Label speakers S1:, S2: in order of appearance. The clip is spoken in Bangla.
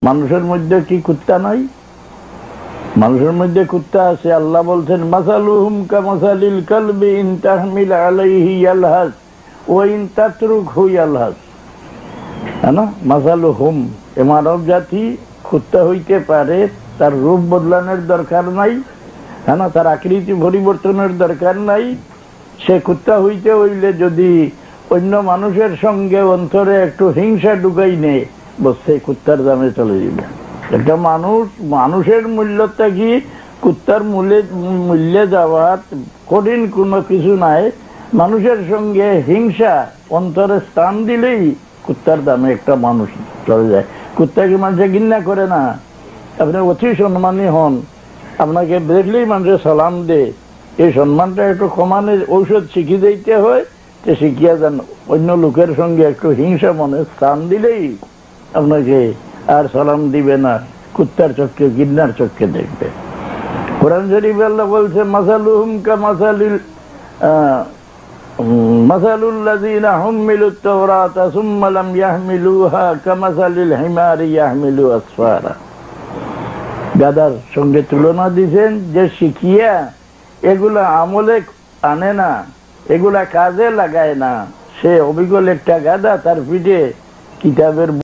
S1: মানুষের মধ্যে কি কুত্তা নাই? মানুষের মধ্যে কুত্তা আছে। আল্লাহ বলছেন মাসালুহুম কামাসালিল কালবি ইন তাহমিল আলাইহি ইয়ালহাস ওয়া ইন তাতরুকহু ইয়ালহাস। না, মাসালুহুম, এ মানব জাতি কুত্তা হইতে পারে, তার রূপ বদলানোর দরকার নাই, হ্যাঁ না, তার আকৃতি পরিবর্তনের দরকার নাই। সে কুত্তা হইতে হইলে যদি অন্য মানুষের সঙ্গে অন্তরে একটু হিংসা ঢুকাই নেয়, বস সেই কুত্তার দামে চলে যাবে। একটা মানুষের মূল্যটা কি কুত্তার মূল্যে যাওয়ার কঠিন কোনো কিছু নাই। মানুষের সঙ্গে হিংসা অন্তরে স্থান দিলেই কুত্তার দামে একটা মানুষ চলে যায়। কুত্তাকে মানুষে ঘৃণা করে না। আপনি অতি সম্মানী হন, আপনাকে দেখলেই মানুষের সালাম দে। এই সম্মানটা একটু কমানোর ঔষধ শিখিয়ে দিতে হয়, তো শিখিয়া যান। অন্য লোকের সঙ্গে একটু হিংসা মনে স্থান দিলেই আপনাকে আর সালাম দিবে না, কুত্তার চোখে ঘৃণার চোখে দেখবে। কোরআন শরীফে আল্লাহ বলছে মাসালুহুম কামাসালিল মাসালুল্লাযীনা হুম্মিলুত তাওরাতা সুম্মা লাম ইয়াহমিলুহা কামাসালিল হিমারি ইয়াহমিলু আসফারা। গাধার সঙ্গে তুলনা দিয়েছেন, যে শিখিয়া এগুলা আমলে আনে না, এগুলা কাজে লাগায় না, সে অবিকল একটা গাধা, তার পিঠে কিতাবের